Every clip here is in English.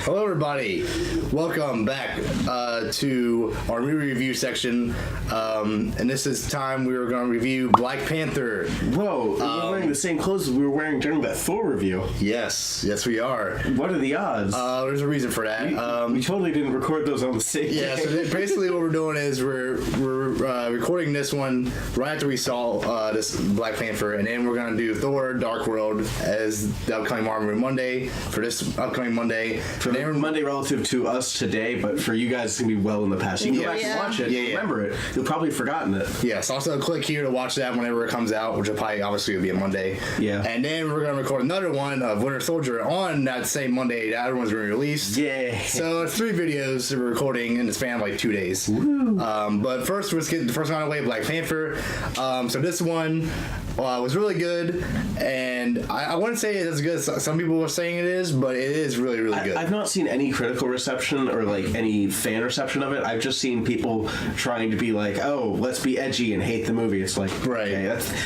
Hello, everybody. Welcome back to our movie review section. And this is time we were going to review Black Panther. Whoa, we're wearing the same clothes as we were wearing during that Thor review. Yes, we are. What are the odds? There's a reason for that. We totally didn't record those on the same day. So basically what we're doing is we're recording this one right after we saw this Black Panther, and then we're going to do Thor Dark World as the upcoming Marvel Monday for this upcoming Monday. Monday relative to us today, but for you guys it's going to be well in the past. You can go back and watch it. Remember it. You'll probably have forgotten it. Yes, also click here to watch that whenever it comes out, which will probably obviously will be a Monday. Yeah. And then we're going to record another one of Winter Soldier on that same Monday. That other one's going to be released. Yeah. So it's 3 videos that we're recording in the span of like 2 days. But first, let's get the first one out of the way, Black Panther. So this one was really good, and I wouldn't say it's as good as some people were saying it is, but it is really, really good. I've not seen any critical reception or like any fan reception of it. I've just seen people trying to be like, oh, let's be edgy and hate the movie. It's like, right. Okay,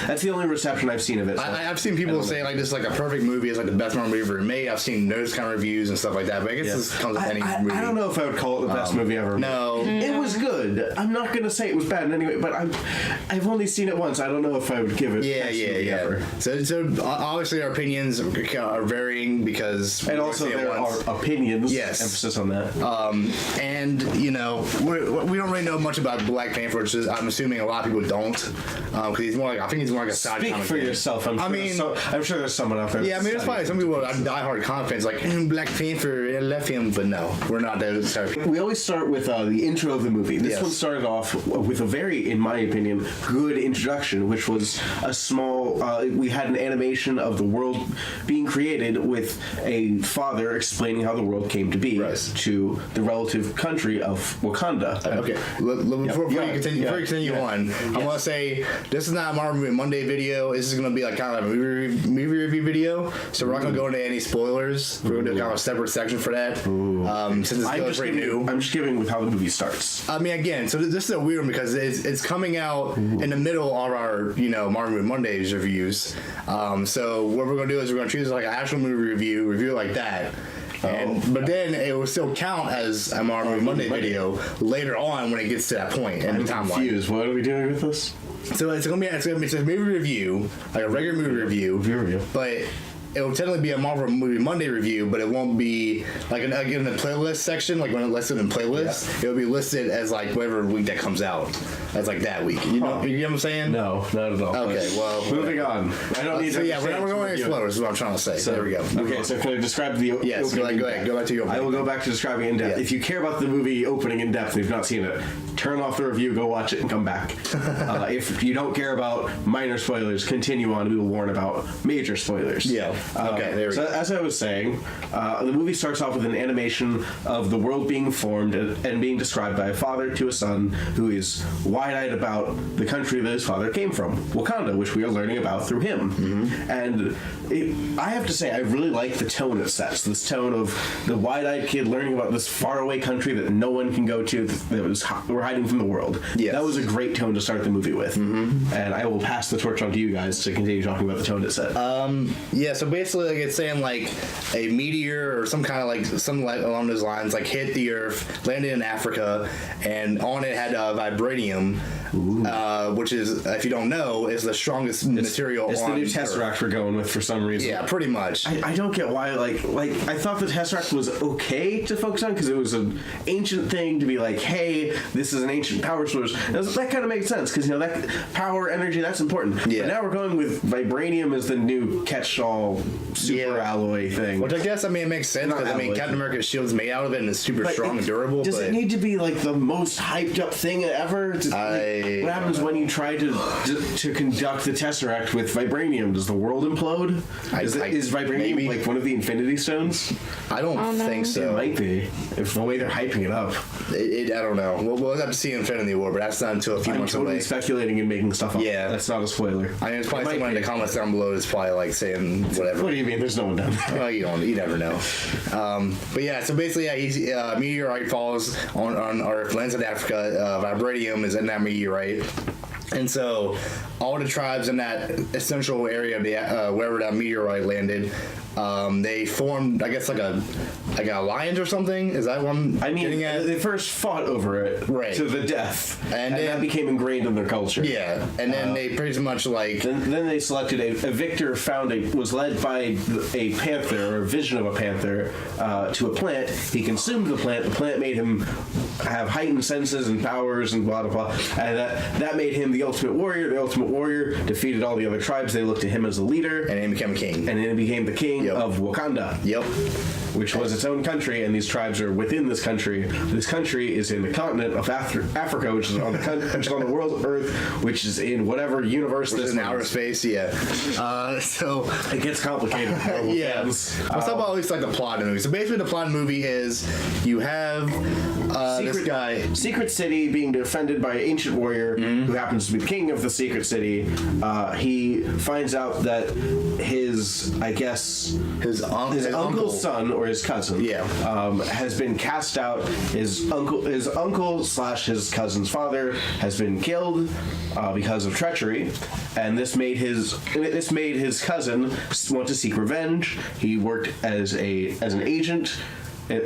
that's the only reception I've seen of it. So I've seen people say like this is like a perfect movie. It's like the best Marvel movie ever made. I've seen those kind of reviews and stuff like that, but I guess this comes with any movie. I don't know if I would call it the best movie ever. No. It was good. I'm not going to say it was bad in any way, but I've only seen it once. I don't know if I would give it best movie ever. So obviously our opinions are varying because... And also there are opinions. Yes. Emphasis on that. And, you know, we don't really know much about Black Panther, which is, I'm assuming a lot of people don't. Because he's more like, I think he's more like a side Speak comic for yourself. I'm sure there's someone out there. Yeah, I mean, there's probably some people that are diehard comic fans like, Black Panther, I left him, but no, we're not those type of people. We always start with the intro of the movie. This one started off with a very, in my opinion, good introduction, which was a small, we had an animation of the world being created with a father explaining how the world came to be to the relative country of Wakanda. Okay, before you continue on, I want to say this is not a Marvel Movie Monday video. This is going to be like kind of a movie review video, so we're not going to go into any spoilers. We're going to do kind of a separate section for that. Since it's pretty new. I'm just giving with how the movie starts. I mean, again, so this is a weird one because it's coming out in the middle of our, Marvel Movie Mondays reviews. So what we're going to do is we're going to choose like an actual movie review like that. But then it will still count as a Marvel Movie Monday video later on when it gets to that point in the timeline. Confused. What are we doing with this? So it's gonna be a movie review, like a regular movie review, but it will technically be a Marvel Movie Monday review, but it won't be like in the playlist section, like when it's listed in playlists, it'll be listed as like whatever week that comes out. That's like that week. You know what I'm saying? No, not at all. Okay, well, moving on. I don't need to. Yeah, we're going any slower. Is what I'm trying to say. So there we go. Okay, so can I describe the opening? Yes, go ahead. Go back to your opening. I will go back to describing it in depth. Yeah. If you care about the movie opening in depth and you've not seen it, turn off the review, go watch it, and come back. If you don't care about minor spoilers, continue on. We will warn about major spoilers. Yeah. Okay, there we go. As I was saying, the movie starts off with an animation of the world being formed and being described by a father to a son who is wide-eyed about the country that his father came from, Wakanda, which we are learning about through him. And I have to say, I really like the tone it sets. This tone of the wide-eyed kid learning about this faraway country that no one can go to, that we're hiding from the world. Yes. That was a great tone to start the movie with. And I will pass the torch on to you guys to continue talking about the tone it set. So basically, like it's saying like a meteor or some kind of like something like along those lines like hit the Earth, landed in Africa, and on it had vibranium, which is, if you don't know, is the strongest material. It's the new Tesseract we're going with for some reason. Yeah, pretty much. I don't get why. Like I thought the Tesseract was okay to focus on because it was an ancient thing to be like, hey, this is an ancient power source. That kind of makes sense because that power, energy, that's important. Yeah. But now we're going with vibranium as the new catch-all super alloy thing. Which I guess, it makes sense because, Captain America's shield's made out of it and it's super strong and durable. Does it need to be, like, the most hyped-up thing ever? What happens when you try to conduct the Tesseract with vibranium? Does the world implode? Is vibranium, like, one of the Infinity Stones? I don't think so. It might be, if the way they're hyping it up. I don't know. We'll have to see Infinity War, but that's not until a few months away. I'm totally speculating and making stuff up. Yeah. That's not a spoiler. It's probably someone in the comments down below is probably, like, saying whatever. What do you mean? There's no one down there. Well, you never know. But yeah, so basically, a meteorite falls on Earth, lands in Africa. Vibranium is in that meteorite. And so all the tribes in that essential area, wherever that meteorite landed, they formed, I guess, like a like an alliance or something. Is that what I'm getting at? They first fought over it to the death, and then that became ingrained in their culture. Yeah, and then they pretty much like. Then they selected a victor was led by a panther or a vision of a panther to a plant. He consumed the plant. The plant made him have heightened senses and powers and blah blah blah, and that made him the ultimate warrior. The ultimate warrior defeated all the other tribes. They looked to him as the leader, and he became king. And then he became the king of Wakanda. Yep. Which was its own country, and these tribes are within this country. This country is in the continent of Africa, which is on the world Earth, which is in whatever universe this is. In outer space, yeah. So it gets complicated. Yeah. Let's talk about at least like the plot of the movie. So basically, the plot of the movie is you have this guy, Secret City, being defended by an ancient warrior who happens to be the king of the Secret City. He finds out that his uncle's son or his cousin, has been cast out. His uncle slash his cousin's father has been killed because of treachery, and this made his cousin want to seek revenge. He worked as an agent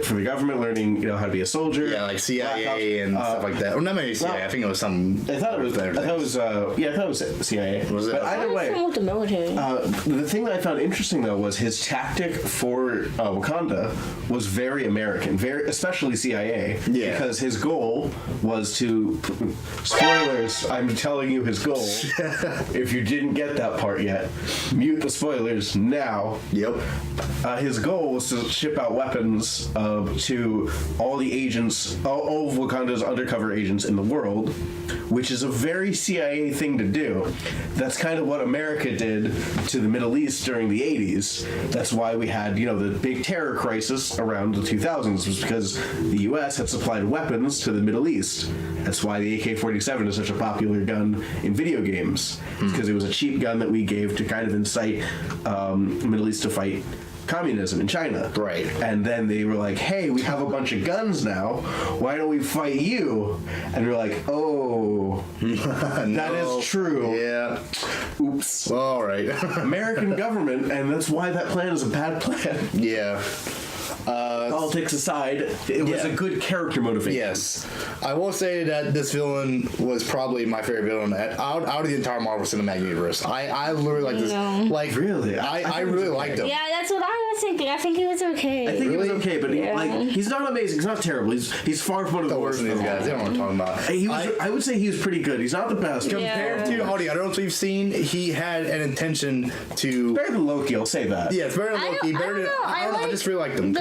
for the government, learning how to be a soldier. Yeah, like CIA and stuff like that. Well, not maybe CIA. I think it was some. I thought it was CIA. Was it? But either way, with the military. The thing that I found interesting though was his tactic for Wakanda was very American, especially CIA. Yeah. Because his goal was to. Spoilers! I'm telling you his goal. If you didn't get that part yet, mute the spoilers now. Yep. His goal was to ship out weapons to all the agents, all of Wakanda's undercover agents in the world, which is a very CIA thing to do. That's kind of what America did to the Middle East during the 80s. That's why we had, the big terror crisis around the 2000s, was because the US had supplied weapons to the Middle East. That's why the AK-47 is such a popular gun in video games. It's because it was a cheap gun that we gave to kind of incite the Middle East to fight communism in China. Right. And then they were like, hey, we have a bunch of guns now. Why don't we fight you? And we're like, oh, that is true. Yeah. Oops. All right. American government, and that's why that plan is a bad plan. Yeah. Politics aside, it was a good character motivation. Yes. I will say that this villain was probably my favorite villain out of the entire Marvel Cinematic Universe. I literally like this. No. Like, really? I really liked him. Yeah, that's what I was thinking. I think he was okay. I think he was okay, but he's not amazing. He's not terrible. He's far from one of the worst of these guys. They don't know what I'm talking about. I would say he was pretty good. He's not the best. Compared to all the other ones we've seen, he had an intention to. Better than Loki, I'll say that. Yeah, it's better than Loki. I just really liked him.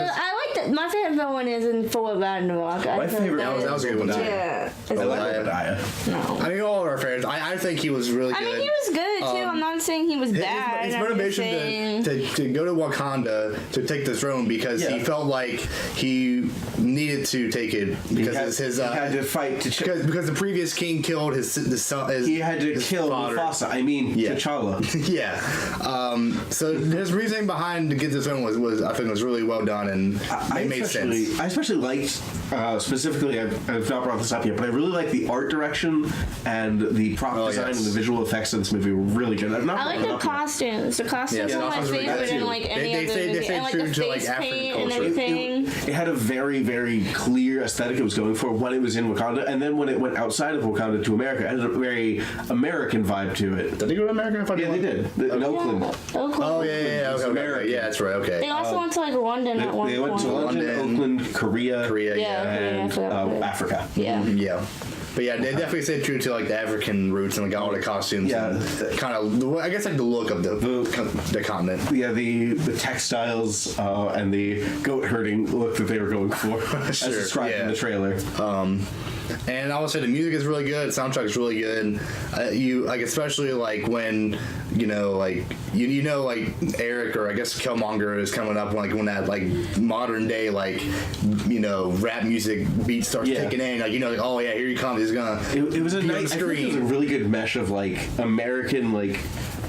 My favorite villain is in Full Ragnarok. My favorite that was a good one. Yeah. I like Obadiah. No. I mean, all of our favorites. I think he was really good. I mean, he was good too. I'm not saying he was bad. His motivation to go to Wakanda to take the throne because he felt like he needed to take it because he had to fight because the previous king killed his son. He had to kill Mufasa. I mean, T'Challa. Yeah. So his reasoning behind to get the throne was I think was really well done and it made sense. I especially liked specifically. I've not brought this up yet, but I really like the art direction and the prop design and the visual effects of this movie were really good. I like the costumes. The costumes were my favorite in like any other movie. And like the face paint and everything. It had a very, very clear aesthetic it was going for when it was in Wakanda, and then when it went outside of Wakanda to America, it had a very American vibe to it. Did they go to America? Yeah, they did. In Oakland. Oh yeah. Okay. Yeah, that's right. Okay. They also went to like London at one point. They went to London, Oakland, Korea, and Africa. Yeah. Yeah. But yeah, they definitely stayed true to like the African roots and like all the costumes. Yeah, and kind of I guess like the look of the continent. Yeah, the textiles and the goat herding look that they were going for, as described in the trailer. And I would say the music is really good. The soundtrack is really good. You like especially like when like Eric or I guess Killmonger is coming up when that like modern day like rap music beat starts kicking in like oh yeah here he comes he's gonna it was a nice I think it was a really good mesh of like American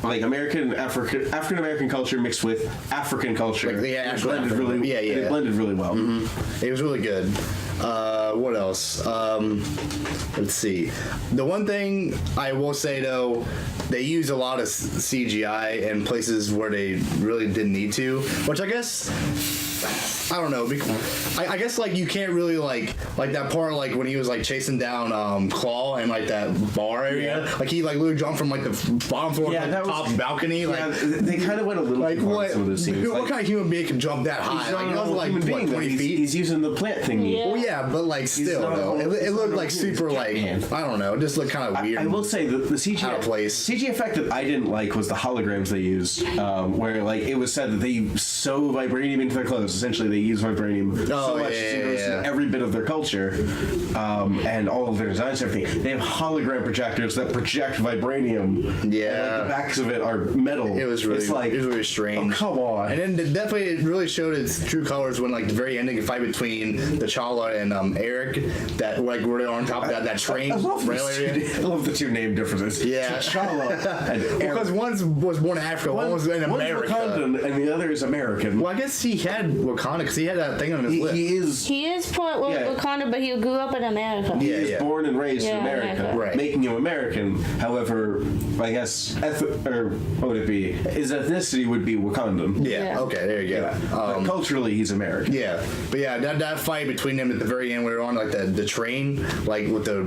American African American culture mixed with African culture. It blended really well. Mm-hmm. It was really good. What else? Let's see. The one thing I will say though, they use a lot of CGI in places where they really didn't need to, which I guess I don't know. I guess like you can't really like that part like when he was like chasing down Claw and like that bar area. Like he like literally jumped from like the bottom floor to the top balcony. Yeah, they kind of went a little like what? Some of those scenes. What kind of human being can jump that high? Like, not like human being, 20 feet. He's using the plant thingy. Yeah. Well, yeah, but like still though, it looked like super like I don't know, it just looked kind of weird. I will say the CG out of place. CG effect that I didn't like was the holograms they used, where like it was said that they sew vibranium into their clothes. Essentially, they use vibranium so much to go see every bit of their culture and all of their designs and everything. They have hologram projectors that project vibranium. Yeah, and, like, the backs of it are metal. It was really strange. Oh, come on. And then definitely it really showed its true colors when like the very ending fight between T'Challa and Eric, that like where they're on top of that train rail area. I love the two name differences. Yeah, T'Challa and Eric. Because one was born in Africa, one was in America. One's Wakandan and the other is American. Well, I guess he had Wakanda because he had that thing on his lip. He is part Wakanda, but he grew up in America. He is born and raised in America, right, making him American. However, I guess what would it be? His ethnicity would be Wakandan. Yeah. Okay. There you go. Yeah. But culturally, he's American. Yeah. But yeah, that fight between them at the very end, where they're on like the train, like with the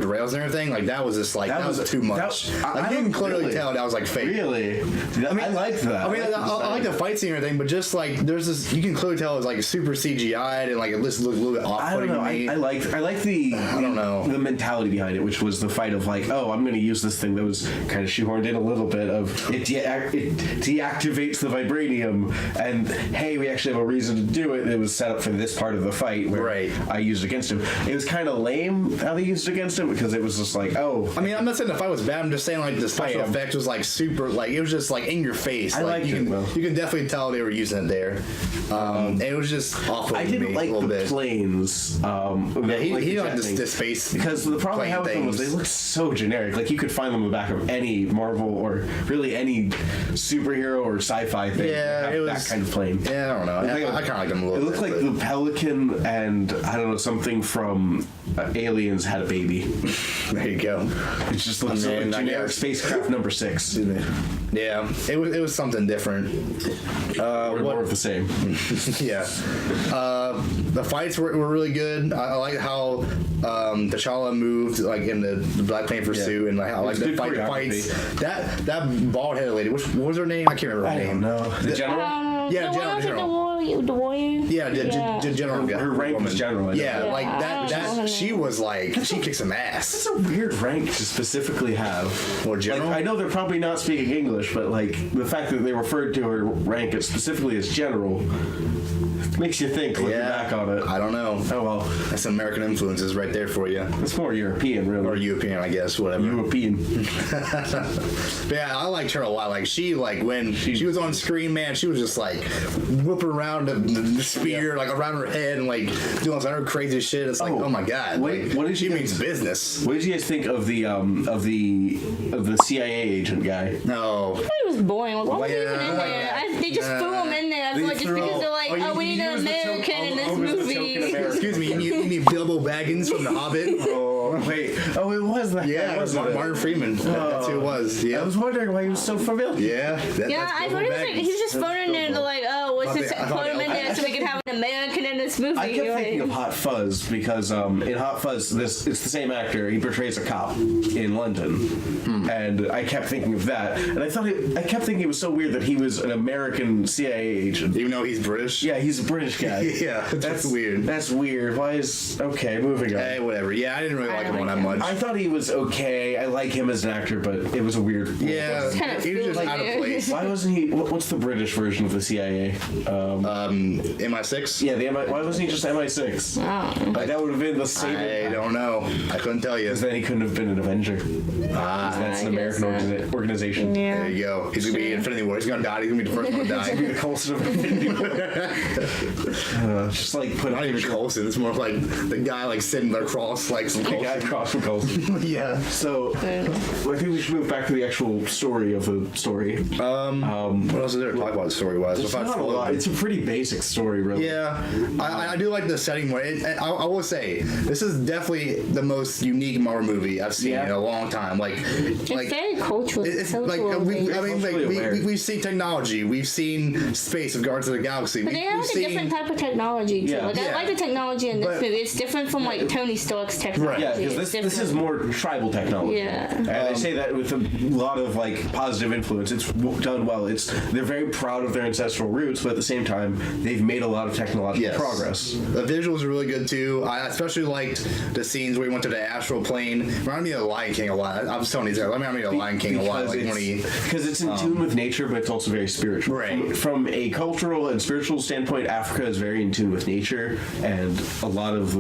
rails and everything, like that was just like that was too much. I didn't clearly tell that was like fake. Really? I mean, I liked that. I mean, I like the fight scene and everything, but just like there's this, you can clearly tell it was like super CGI'd and like it just looked a little bit off-putting to me. I like the I don't know the mentality behind it, which was the fight of like, oh, I'm going to use this thing that was kind of shoehorned in a little bit of it deactivates the vibranium, and hey, we actually have a reason to do it. It was set up for this part of the fight where I used it against him. It was kind of lame how they used it against him because it was just like, oh. I mean, I'm not saying the fight was bad. I'm just saying like the special effects was like super, like it was just like in your face. I like you can definitely tell they were using it there. And it was just awful. I didn't like the planes. He liked this space because the problem I had with them was they looked so generic. Like you could find them in the back of any Marvel or really any superhero or sci-fi thing. Yeah, it was that kind of plane. Yeah, I don't know. I kind of like them a little. It looked like the Pelican and I don't know, something from Aliens had a baby. There you go. It just looks like generic spacecraft number 6. Yeah, it was something different. More of the same. Yeah. The fights were really good. I like how T'Challa moved like in the Black Panther suit, and like how like the fights. That bald headed lady, what was her name? I can't remember her name. No, the general. Yeah, general. The warrior. Yeah, the general. Her rank was general. Yeah, like that. She was like she kicked some ass. It's a weird rank to specifically have. Or general. Like, I know they're probably not speaking English, but like the fact that they referred to her rank specifically as general makes you think looking back on it. I don't know. Oh well, that's some American influences right there for you. It's more European, really. Or European, I guess. Whatever. European. But yeah, I liked her a lot. Like she, like when she was on screen, man, she was just like whipping around the spear like around her head and like doing some other crazy shit. It's like, oh my god, what did she means business? What did you guys think of the CIA agent guy? No, he was boring. Like, why was he even in there? They just threw him in there. I feel like just because they're like, we need an American in this movie. Excuse me, you need Bilbo Baggins from The Hobbit? Wait. Oh, it was that. Yeah, it was Martin Freeman. That's who it was. Yeah. I was wondering why he was so familiar. Yeah. I thought he was just thrown in there to like, what's this? Put him in there so we can have an American in this movie. I kept thinking of Hot Fuzz because in Hot Fuzz, it's the same actor. He portrays a cop in London, and I kept thinking of that. And I kept thinking it was so weird that he was an American CIA agent, even though he's British. Yeah, he's a British guy. Yeah, that's weird. That's weird. Why is moving on? Hey, whatever. Yeah, I didn't really like him that much. I thought he was okay. I like him as an actor, but it was a weird. Yeah, he was just out of place. Why wasn't he? What's the British version of the CIA? MI6. Yeah, why wasn't he just MI6? Oh. Like, that would have been the same. I don't know. I couldn't tell you. Because then he couldn't have been an Avenger. That's an American organization. Yeah. There you go. He's gonna be in Infinity War. He's gonna die. He's gonna be the first one to die. He's gonna be the Coulson of Infinity War. Just like not even Coulson. It's more like the guy like sitting across like some Coulson. The guy across from Coulson. Yeah. So I think we should move back to the actual story of the story. What else is there to talk about the story wise? There's not a lot. It's a pretty basic story, really. Yeah, I do like the setting more. I will say this is definitely the most unique Marvel movie I've seen in a long time. It's very cultural. It's like we've seen technology, we've seen space of Guardians of the Galaxy. But they have a different type of technology too. I like the technology in this movie. It's different from like Tony Stark's technology. Yeah, because this is more tribal technology. Yeah, and they say that with a lot of like positive influence. It's done well. They're very proud of their ancestral roots, but at the same time, they've made a lot of technological progress. The visuals are really good too. I especially liked the scenes where he went to the astral plane. Reminded me of the Lion King a lot. I was telling these guys, reminded me of the Lion King a lot. Like because it's in tune with nature, but it's also very spiritual. Right. From a cultural and spiritual standpoint, Africa is very in tune with nature, and a lot of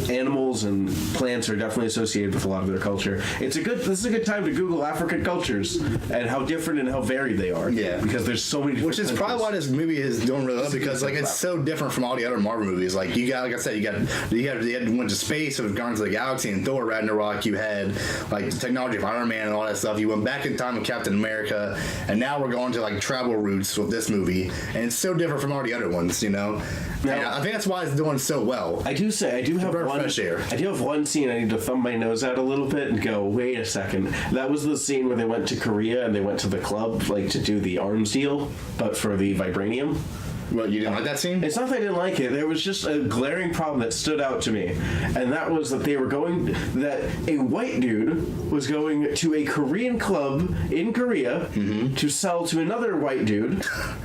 animals and plants are definitely associated with a lot of their culture. This is a good time to Google African cultures and how different and how varied they are. Yeah. Because there's so many different Which is probably why this movie is doing really well, because like it's so different from all the other Marvel movies. Like you got, like I said, you went to space with Guardians of the Galaxy and Thor Ragnarok. You had like the technology of Iron Man and all that stuff. You went back in time with Captain America, and now we're going to like travel routes with this movie, and it's so different from all the other ones. Now, I think that's why it's doing so well. I do have one scene I need to thumb my nose at a little bit and go, wait a second. That was the scene where they went to Korea and they went to the club like to do the arms deal, but for the vibranium. What, you didn't like that scene? It's not that I didn't like it. There was just a glaring problem that stood out to me, and that was that a white dude was going to a Korean club in Korea to sell to another white dude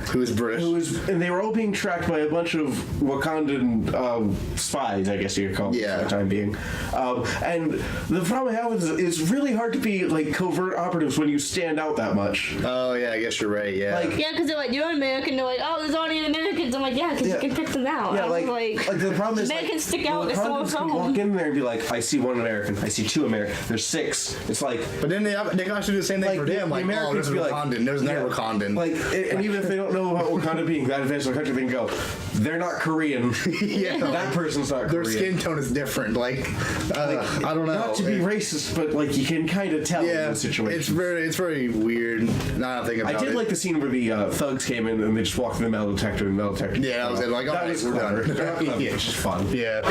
who's British. And they were all being tracked by a bunch of Wakandan spies, I guess you could call them for the time being. And the problem I have is it's really hard to be like covert operatives when you stand out that much. Oh yeah, I guess you're right. Yeah. Because they're like, you're American. They're like, oh, there's already Americans. I'm like, because you can pick them out. Yeah, like the problem is Americans stick out. They're so can walk in there and be like, I see one American, I see two American, there's six. It's like, but then they can actually do the same thing for them. Like, oh, there's Wakandan. There's never Wakandan. Like, and even if they don't know about Wakanda being that advanced of a country, they can go, they're not Korean. That person's not Korean. Their skin tone is different. Like, I don't know. Not to be racist, but like you can kind of tell in the situation. It's very weird. Now I think about it. I did like the scene where the thugs came in and they just walked through the metal detector and the metal detector. Yeah, I was like, that was clever. It's just fun. Yeah.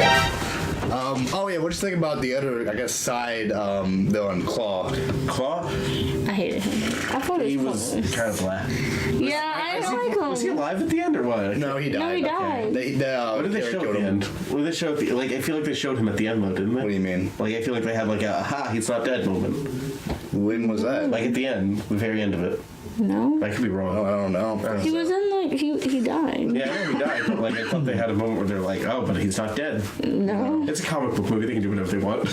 What'd you think about the other, I guess, side villain, Claw? Claw? I hated him. I thought he was kind of blah. Yeah, I didn't like him. Was he alive at the end or what? No, he died. No, he died. What did they show at the end? What did they show at the, like, I feel like they showed him at the end though, didn't they? What do you mean? Like, I feel like they had like a, aha, he's not dead moment. When was that? Like at the end, the very end of it. No. I could be wrong. Oh, I don't know. He was in like he died. Yeah, I know he died, but like I thought they had a moment where they're like, oh, but he's not dead. No. It's a comic book movie; they can do whatever they want.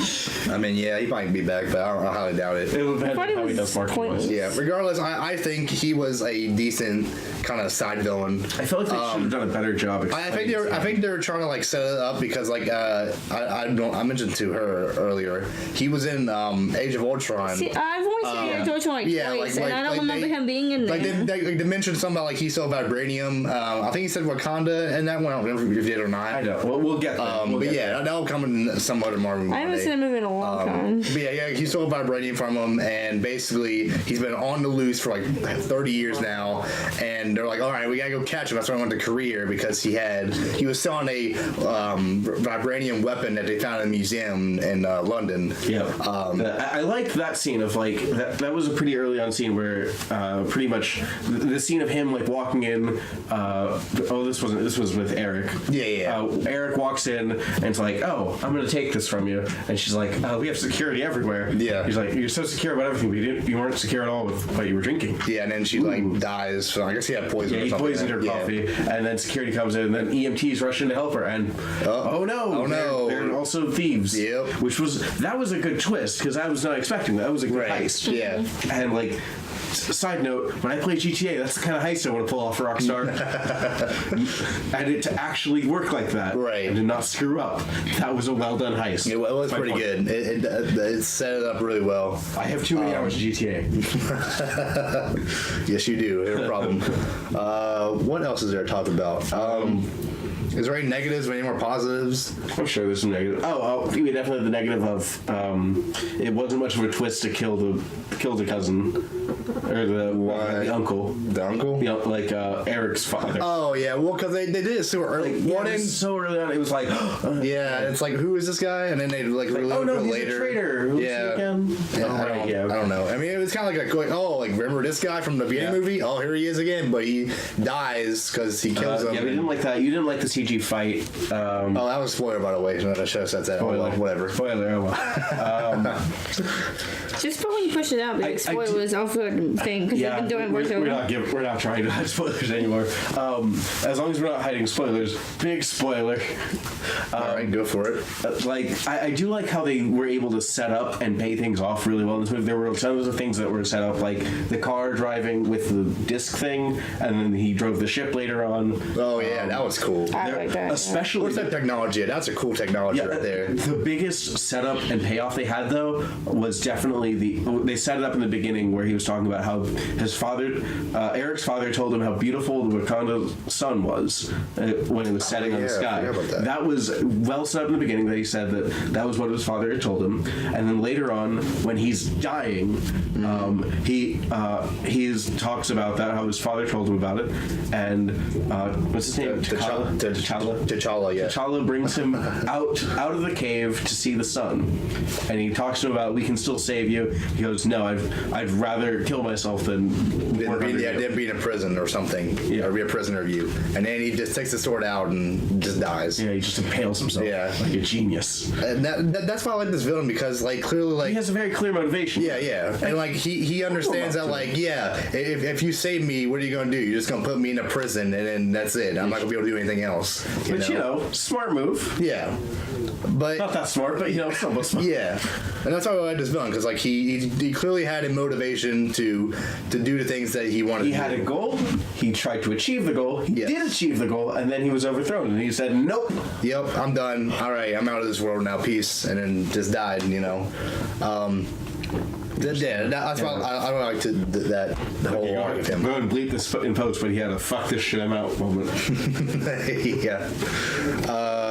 I mean, yeah, he might be back, but I highly doubt it. It would depend on how he does marketing. Yeah, regardless, I think he was a decent kind of side villain. I felt like they should have done a better job. I think they were trying to like set it up because like I mentioned to her earlier, he was in Age of Ultron. See, I've only seen Age of Ultron twice, and I don't remember him being in there. They mentioned something about like he saw vibranium. I think he said Wakanda, and that one I don't remember if he did or not. I know. Well, we'll get that. That'll come in some other Marvel movie. I haven't seen a movie in a long time. But yeah, he stole vibranium from him, and basically he's been on the loose for like 30 years now. And they're like, all right, we gotta go catch him. That's why I went to Korea, because he was selling a vibranium weapon that they found in a museum in London. Yeah. I liked that scene of like that was a pretty early on scene where pretty much the scene of him like walking in. This was with Eric. Yeah. Eric walks in and it's like, oh, I'm gonna take this from you, and she's like, we have security everywhere. Yeah. He's like, you're so secure about everything, but you weren't secure at all with what you were drinking. Yeah, and then she like dies. So I guess he had poison. Yeah, he poisoned her coffee, and then security comes in, and then EMTs rush in to help her, and oh no, they're also thieves. Yep. That was a good twist because I was not expecting that. That was a good heist. Yeah. And like, side note, when I play GTA, that's the kind of heist I want to pull off for Rockstar. And it to actually work like that, right, and to not screw up. That was a well done heist. It was pretty good. It set it up really well. I have too many hours of GTA. Yes, you do. No problem. What else is there to talk about? Is there any negatives or any more positives? I'm sure there's some negatives. We definitely have the negative of it wasn't much of a twist to kill the cousin. or the uncle. The uncle? Like Eric's father. Oh yeah, well, because they did it so early. So early on, it was like, yeah, it's like, who is this guy? And then they like oh no, he's later. a traitor. Who's he again? I don't know. I mean, it was kind of like remember this guy from the beginning movie? Oh, here he is again, but he dies because he kills him. Yeah, we didn't like that. You didn't like the CG fight. Oh, that was a spoiler, by the way. I should have said that. Spoiler. Whatever. Spoiler. Oh well. Just for when you push it out, big spoilers off the thing because they've been doing we're not trying to hide spoilers anymore. As long as we're not hiding spoilers, big spoiler. All right, go for it. I do like how they were able to set up and pay things off really well in this movie. There were tons of things that were set up, like the car driving with the disc thing, and then he drove the ship later on. Oh yeah, that was cool. I like that. Especially what's that technology? That's a cool technology right there. The biggest setup and payoff they had though was definitely they set it up in the beginning where he was talking about how his father, Eric's father, told him how beautiful the Wakanda sun was when it was setting on the sky. That was well set up in the beginning. That he said that was what his father had told him, and then later on when he's dying, he talks about that, how his father told him about it, and what's his name? T'Challa, yeah. T'Challa brings him out of the cave to see the sun, and he talks to him about, we can still save you. He goes, no, I'd rather kill myself than be in a prison or something, or be a prisoner of you. And then he just takes the sword out and just dies. Yeah, he just impales himself. Yeah, like a genius. And that's why I like this villain, because like clearly like he has a very clear motivation. Yeah, and like he understands that like if you save me, what are you gonna do? You're just gonna put me in a prison and then that's it. I'm not gonna be able to do anything else. You know, smart move. Yeah. But not that smart, but somewhat smart. Yeah, and that's why I like this villain, because like he clearly had a motivation to do the things that he wanted. He had a goal. He tried to achieve the goal. He did achieve the goal, and then he was overthrown, and he said, "Nope. Yep, I'm done. All right, I'm out of this world now. Peace," and then just died. That's why I don't like the whole arc of him. Go and bleep this in post, but he had a "fuck this shit, I'm out" moment. Yeah.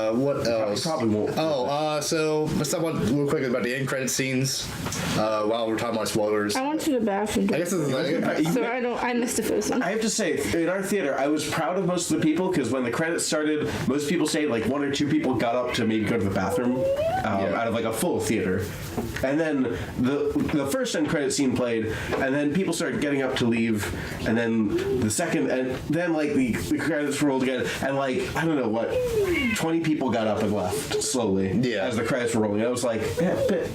What else? Probably won't. So let's talk real quick about the end credit scenes. While we're talking about spoilers. I went to the bathroom. I guess it's I missed the first one. I have to say, in our theater, I was proud of most of the people, because when the credits started, most people say like one or two people got up to maybe go to the bathroom out of like a full theater, and then the first end credit scene played, and then people started getting up to leave, and then the second, and then like the credits rolled again, and like I don't know what, 20 people got up and left slowly as the credits were rolling. I was like, but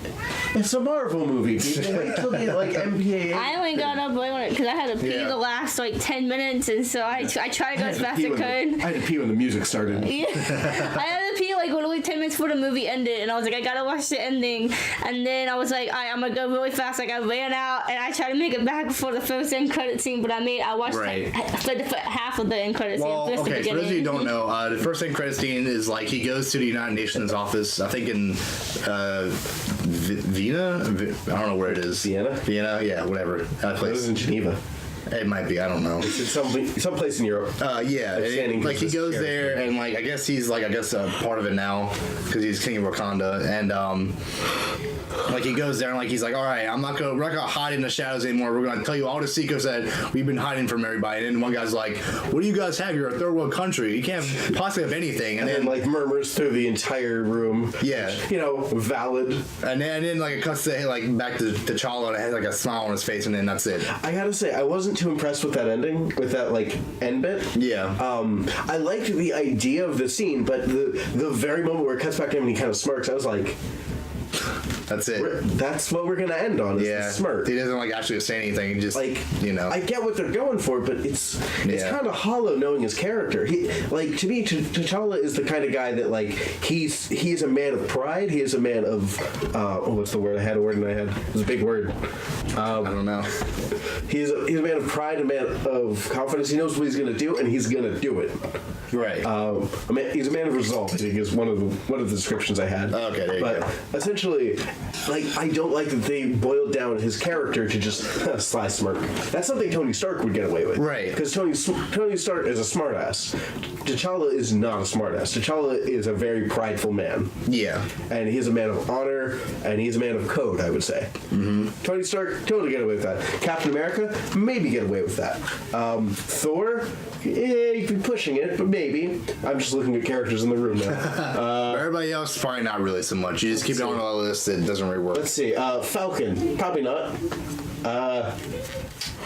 it's a Marvel movie. Wait till the like MPAA. I only got up because I had to pee the last like 10 minutes, and so I tried to go as fast as I could. I had to pee when the music started. Yeah, I had to pee like literally 10 minutes before the movie ended, and I was like, I gotta watch the ending, and then I was like, all right, I'm gonna go really fast. Like I ran out, and I tried to make it back before the first end credit scene, but I watched half of the end credit scene. Okay, so those of you who don't know, the first end credit scene is like he goes to the United Nations office, I think in Vienna? I don't know where it is. Vienna? Yeah, whatever. That place. It was in Geneva. It might be. I don't know. It's in some place in Europe. Yeah. Like he goes there, and like I guess he's like part of it now because he's king of Wakanda, and like he goes there and like he's like, all right, we're not gonna hide in the shadows anymore. We're gonna tell you all the secrets that we've been hiding from everybody. And then one guy's like, what do you guys have? You're a third world country. You can't possibly have anything. And then like murmurs through the entire room. Yeah. Valid. And then like it cuts to like back to T'Challa, and it has like a smile on his face, and then that's it. I gotta say, I wasn't too impressed with that ending, with that like end bit. Yeah. I liked the idea of the scene, but the very moment where it cuts back to him and he kind of smirks, I was like, that's it. That's what we're gonna end on. Is the smirk. He doesn't like actually say anything. He just I get what they're going for, but it's kind of hollow knowing his character. He to me, T'Challa is the kind of guy that like he's a man of pride. He is a man of what's the word? I had a word in my head. It was a big word. I don't know. He's a man of pride, a man of confidence. He knows what he's gonna do, and he's gonna do it. Right. He's a man of resolve. I think is one of the descriptions I had. Okay, there you go. Essentially, like, I don't like that they boiled down his character to just sly smirk. That's something Tony Stark would get away with. Right. Because Tony Stark is a smartass. T'Challa is not a smartass. T'Challa is a very prideful man. Yeah. And he's a man of honor, and he's a man of code, I would say. Mm-hmm. Tony Stark, totally get away with that. Captain America, maybe get away with that. Thor, you could be pushing it, but maybe. I'm just looking at characters in the room now. Everybody else, probably not really so much. You just keep it on the list. It doesn't really work. Let's see. Falcon, probably not.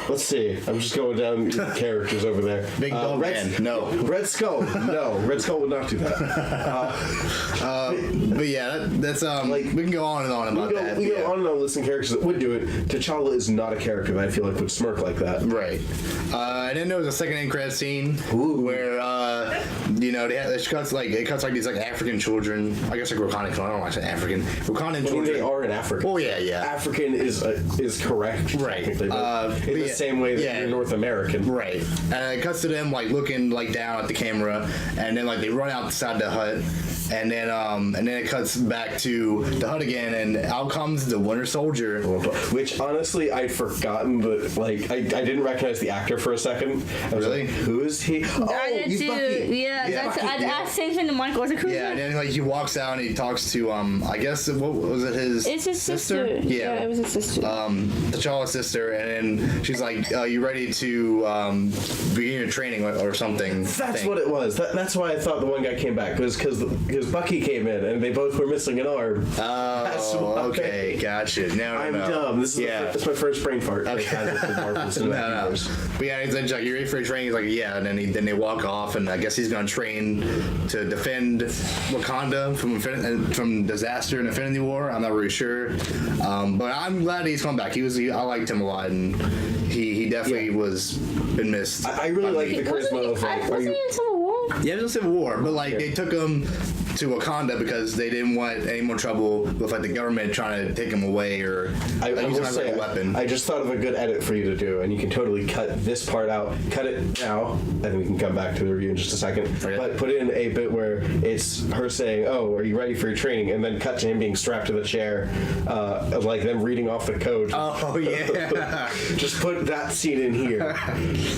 Let's see. I'm just going down characters over there. Big Dog Man. No. Red Skull. No. Red Skull would not do that. But yeah, that's like we can go on and on about that. We go on and on listing characters that would do it. T'Challa is not a character that I feel like would smirk like that. Right. And then there was a second end credit scene where it cuts like these like African children. I guess like Wakandan. I don't know why I said African. Wakandan children. They are in Africa. Oh yeah. African is correct. Right. In the same way that you're North American. Right. And it cuts to them like looking like down at the camera, and then like they run outside the hut, and then it cuts back to the hut again, and out comes the Winter Soldier. Which honestly I'd forgotten, but like I didn't recognize the actor for a second. I was Really? like, who is he? Oh, I did he's too. Bucky. Yeah, Bucky, I asked same thing to Michael. I was like, who's Yeah, that? and then like he walks out and he talks to I guess what was it his? It's his sister. Yeah. It was his sister. T'Challa's sister, and then she's like, "You ready to begin your training or something?" That's what it was. That's why I thought the one guy came back, was because Bucky came in and they both were missing an arm. Oh, okay, gotcha. No, I'm no. dumb. This is my first brain fart. Okay. No. But yeah, he's like, "You ready for your training?" He's like, "Yeah." And then they walk off, and I guess he's gonna train to defend Wakanda from disaster and Infinity War. I'm not really sure, but I'm glad he's come back. I liked him a lot, and he definitely was been missed. I really like the charisma of like. Wasn't he in Civil War? Yeah, it was in Civil War, but like they took him to Wakanda because they didn't want any more trouble with like the government trying to take him away or I use will him as like say, a weapon. I just thought of a good edit for you to do, and you can totally cut this part out. Cut it now, and we can come back to the review in just a second. Okay. But put in a bit where it's her saying, "Oh, are you ready for your training?" and then cut to him being strapped to the chair, of like them reading off the code. Oh yeah. Just put that scene in here,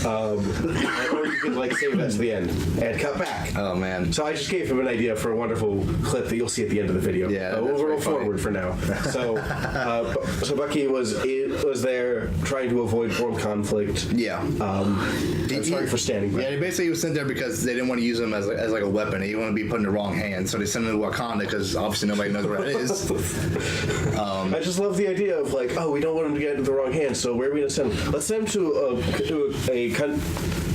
or you could like save that to the end and cut back. Oh man. So I just gave him an idea for a wonderful clip that you'll see at the end of the video. Yeah, we'll that's roll very funny. forward for now. So, so Bucky was there trying to avoid world conflict. Yeah. I'm sorry for standing by. Yeah, basically he was sent there because they didn't want to use him as like a weapon. He didn't want to be put in the wrong hands, so they sent him to Wakanda because obviously nobody knows where it is. I just love the idea of like, oh, we don't want him to get into the wrong hands, so where are we going to send him? Let's send him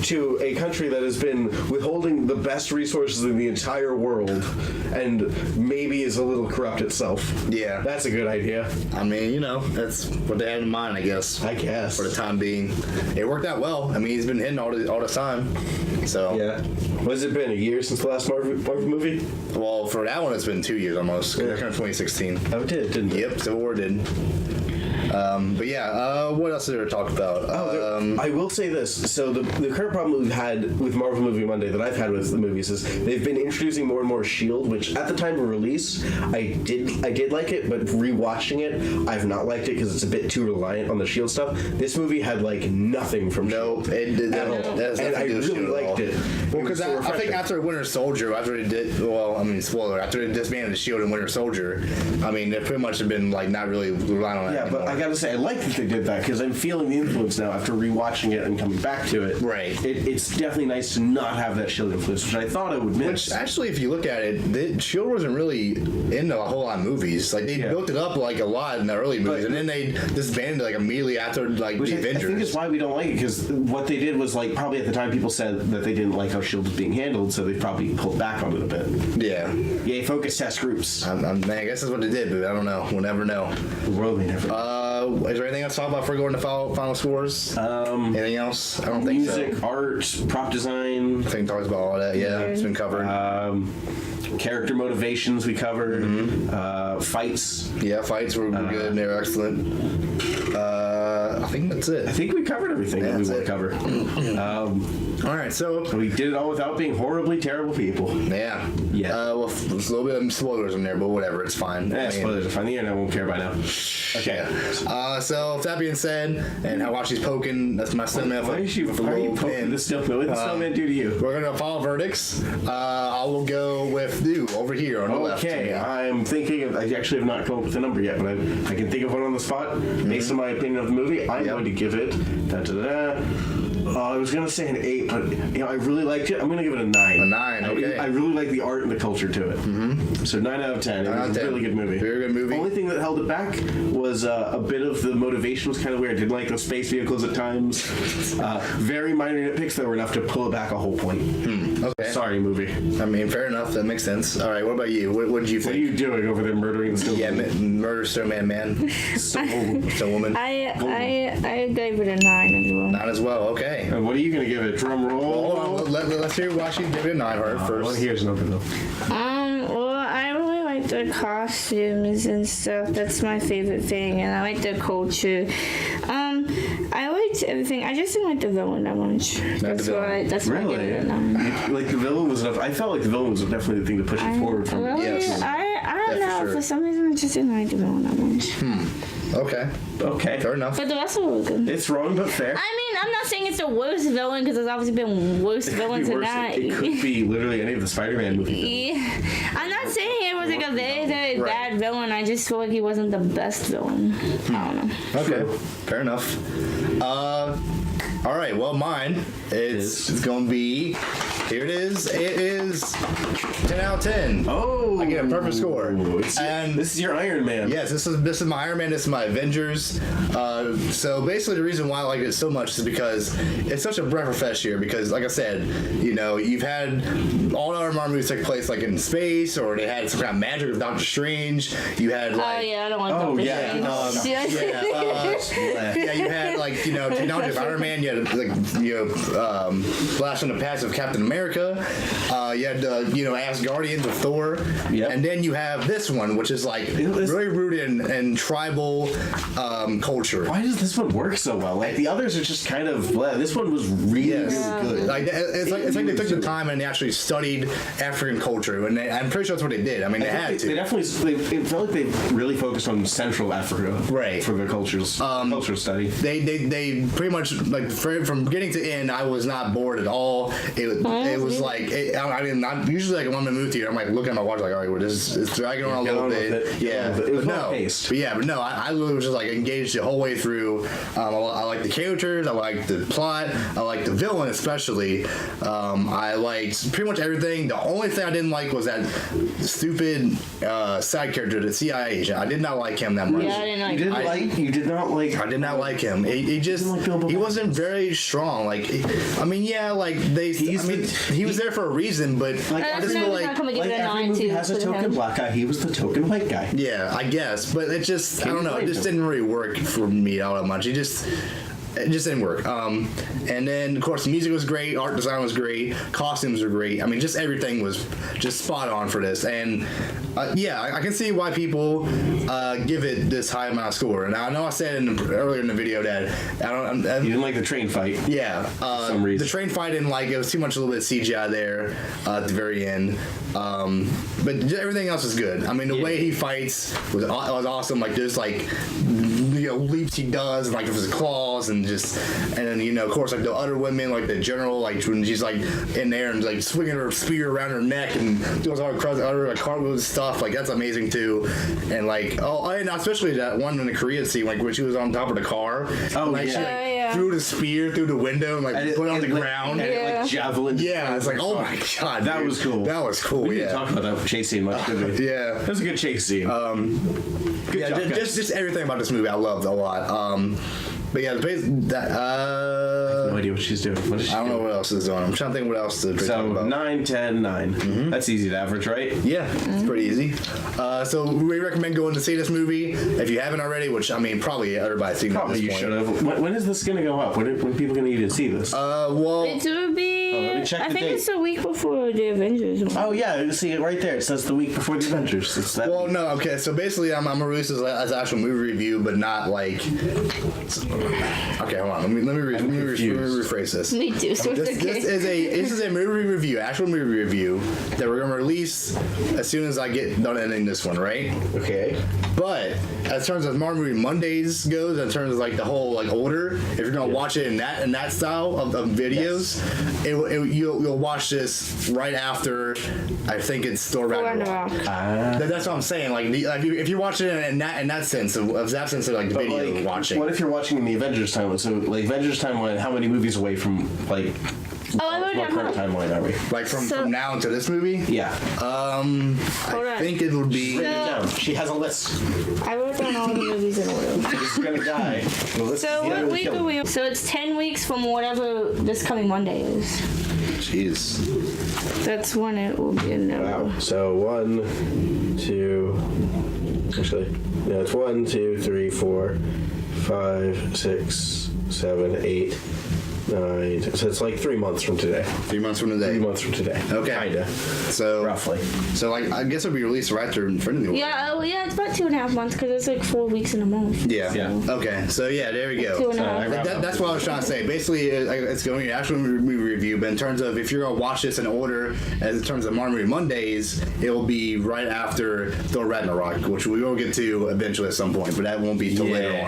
to a country that has been withholding the best resources in the entire world and maybe is a little corrupt itself. Yeah. That's a good idea. I mean, that's what they had in mind, I guess. For the time being, it worked out well. I mean, he's been hitting all the time. So yeah. What has it been? A year since the last Marvel movie? Well, for that one, it's been 2 years almost. That came in 2016. Oh, it did, didn't it? Yep, Civil War did. But yeah, what else did we talk about? I will say this. So the current problem we've had with Marvel Movie Monday that I've had with the movies is they've been introducing more and more S.H.I.E.L.D., which at the time of release, I did like it, but rewatching it, I've not liked it because it's a bit too reliant on the S.H.I.E.L.D. stuff. This movie had like nothing from No, S.H.I.E.L.D. it did at all. And I really liked it. Well, because I think after Winter Soldier, after it did, spoiler, after it disbanded the S.H.I.E.L.D. and Winter Soldier, I mean, they pretty much have been like not really relying on that Yeah, anymore. but I gotta say, I like that they did that because I'm feeling the influence now after rewatching it and coming back to it. Right. It's definitely nice to not have that S.H.I.E.L.D. influence, which I thought I would miss. Which actually, if you look at it, S.H.I.E.L.D. wasn't really into a whole lot of movies. Like they built it up like a lot in the early movies, and then they disbanded like immediately after like the Avengers. I think is why we don't like it, because what they did was like probably at the time people said that they didn't like how S.H.I.E.L.D. was being handled, so they probably pulled back on it a bit. Yeah. Yay, focus test groups. I guess that's what they did, but I don't know. We'll never know. The world may never know. Is there anything else to talk about before going to final scores? Anything else? I don't think so. Music, art, prop design. I think talks about all that. Yeah, it's been covered. character motivations we covered, fights. Yeah, fights were good and they were excellent. I think that's it. I think we covered everything that we want to cover. All right, so We did it all without being horribly terrible people. yeah. Yeah. Well, there's a little bit of spoilers in there, but whatever, it's fine. Yeah, spoilers are fine. The internet won't care by now. Okay. So with that being said, and I watch he's poking. That's my snowman. Why are you poking the snowman? What did the snowman do to you? We're gonna follow verdicts. I will go with you over here on the left. Okay, I'm thinking of, I actually have not come up with a number yet, but I can think of one on the spot. Based on my opinion of the movie, I'm going to give it I was going to say an 8, but I really liked it. I'm going to give it a 9. A 9, okay. I really like the art and the culture to it. Mm-hmm. So 9 out of 10. It was a really good movie. Very good movie. The only thing that held it back was a bit of the motivation was kind of weird. Didn't like the space vehicles at times. Very minor nitpicks that were enough to pull it back a whole point. Okay. Sorry, movie. I mean, fair enough. That makes sense. All right. What about you? What did you think? What are you doing over there murdering the snowman? Yeah, murder snowman man. Woman. I gave it a 9 as well. 9 as well. Okay. And what are you going to give it? Drum roll. Hold on. Let's hear why she give it a 9 first. Well, here's number though. Well, I really like the costumes and stuff. That's my favorite thing, and I like the culture. I liked everything. I just didn't like the villain that much. That's why I gave it a 9. Like the villain was enough. I felt like the villain was definitely the thing to push it forward from. Really? Yes. I don't know. Sure. For some reason, I just didn't like the villain that much. Okay. Fair enough. But the rest of it was good. It's wrong, but fair. I mean, I'm not saying it's the worst villain because there's obviously been worse villains than that. It could be literally any of the Spider-Man movies. Yeah. I'm not saying it was like a very, very bad villain. I just feel like he wasn't the best villain. I don't know. Okay. Fair enough. All right. Well, mine it's going to be. Here it is. It is 10 out of 10. Oh, I get a perfect score. And this is your Iron Man. Yes, this is my Iron Man. This is my Avengers. So basically, the reason why I like it so much is because it's such a breath of fresh air. Because, like I said, you've had all our Marvel movies take place like in space, or they had some kind of magic with Doctor Strange. You had like, I don't want Doctor Strange. you had like technology of Iron Man. You had Flash from the past of Captain America. You had Asgardians of Thor. Yep. And then you have this one, which is like really rooted in tribal culture. Why does this one work so well? Like the others are just kind of blah. This one was really good. Like it's like they took the time and they actually studied African culture, and I'm pretty sure that's what they did. I mean, they had to. They definitely. It felt like they really focused on Central Africa, right, for their cultural study. They pretty much like from beginning to end. I was not bored at all. It was like I mean, not usually like when I'm in the movie theater, I'm like looking at my watch like, all right, it's dragging on a little bit. Yeah, it was no. paced. But no, I literally was just like engaged the whole way through. I like the characters, I like the plot, I like the villain especially. I liked pretty much everything. The only thing I didn't like was that stupid side character, the CIA agent. I did not like him that much. Yeah, I didn't like You did not like. I did not like him. He wasn't very strong. Like, I mean, yeah, like he was there for a reason, but like I just feel like every movie has a token black guy. He was the token white guy. Yeah, I guess, but it just I don't know. It just didn't really work for me all that much. It just didn't work. And then, of course, the music was great, art design was great, costumes were great. I mean, just everything was just spot on for this. And I can see why people give it this high amount of score. And I know I said earlier in the video that you didn't like the train fight. Yeah, for some reason. The train fight didn't like it. Was too much, a little bit of CGI there at the very end. But everything else was good. I mean, the way he fights was awesome. Like there's like leaps he does, and like with his claws, and then of course like the other women, like the general, like when she's like in there and like swinging her spear around her neck and doing all the other cartwheels and stuff, like that's amazing too. And like and especially that one in the Korean scene, like when she was on top of the car, she threw the spear through the window and like put it on the ground, and it like javelin. Yeah, it's like oh my god, that was cool. That was cool. We didn't talk about that chase scene much, did we? Yeah, that was a good chase scene. Good job, just everything about this movie I loved a lot. But yeah, I have no idea what she's doing. What is she I don't know what else is doing. I'm trying to think what else to talk about. 9, 10, 9. Mm-hmm. That's easy to average, right? Yeah, it's pretty easy. So we recommend going to see this movie if you haven't already, which I mean probably everybody's seen it at this point. Probably you should have. When is this going to go up? When are people going to even see this? Well, it will be mean, check I the think date. it's the week before the Avengers. Oh yeah, you see it right there. It says the week before the Avengers. It's that. Well, no, okay. So basically, I'm gonna release this as an actual movie review, but not like. Okay, hold on. Let me rephrase this. Me too. So it's okay. This is a movie review, actual movie review that we're gonna release as soon as I get done editing this one, right? Okay. But as terms of Marvel Movie Mondays goes, in terms of like the whole like order, if you're gonna watch it in that style of videos, you'll watch this right after. I think it's Thor Ragnarok. That's what I'm saying. Like, if you're watching it in that sense of like the video Like, watching. what if you're watching in the Avengers timeline? So like Avengers timeline, how many movies away from like? What current timeline are we? Like from now to this movie? Yeah. I think it would be. Write it down. She has a list. I wrote down all the movies in order. She's gonna die. So what week are we? So it's 10 weeks from whatever this coming Monday is. Jeez. That's when it will be in there. Wow. So 1, 2. Actually, no, it's 1, 2, 3, 4, 5, 6, 7, 8. 9. So it's like 3 months from today. 3 months from today. 3 months from today. Okay. Kinda. So roughly. So like I guess it'll be released right after Infinity War. Yeah, yeah, it's about 2.5 months because it's like 4 weeks in a month. Yeah. Okay. So yeah, there we go. 2.5. That's what I was trying to say. Basically, it's going to be an actual movie review, but in terms of if you're gonna watch this in order, as in terms of Marvel Movie Mondays, it will be right after Thor Ragnarok, which we will get to eventually at some point, but that won't be till later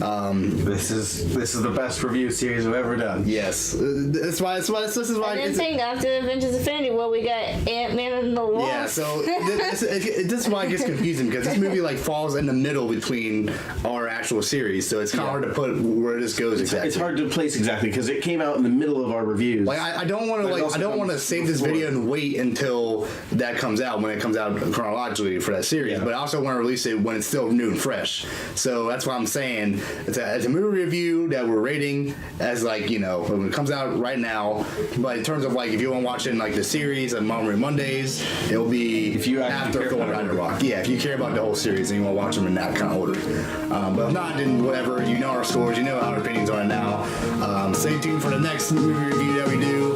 on. This is the best review series I've ever done. Yes. This is why. This is why. And then saying after Avengers Infinity War, we got Ant-Man and the Wasp. Yeah, so this is why it gets confusing because this movie like falls in the middle between our actual series, so it's kind of hard to put where this goes exactly. It's hard to place exactly because it came out in the middle of our reviews. Like I don't want to save this video and wait until that comes out when it comes out chronologically for that series, but I also want to release it when it's still new and fresh. So that's why I'm saying it's a movie review that we're rating as like when it comes out right now. But in terms of like if you want to watch it in like the series on Marvel Movie Mondays, it'll be if you after Thor Ragnarok. Yeah, if you care about the whole series and you want to watch them in that kind of order. But if not, then whatever. You know our scores. You know our opinions on it now. Stay tuned for the next movie review that we do.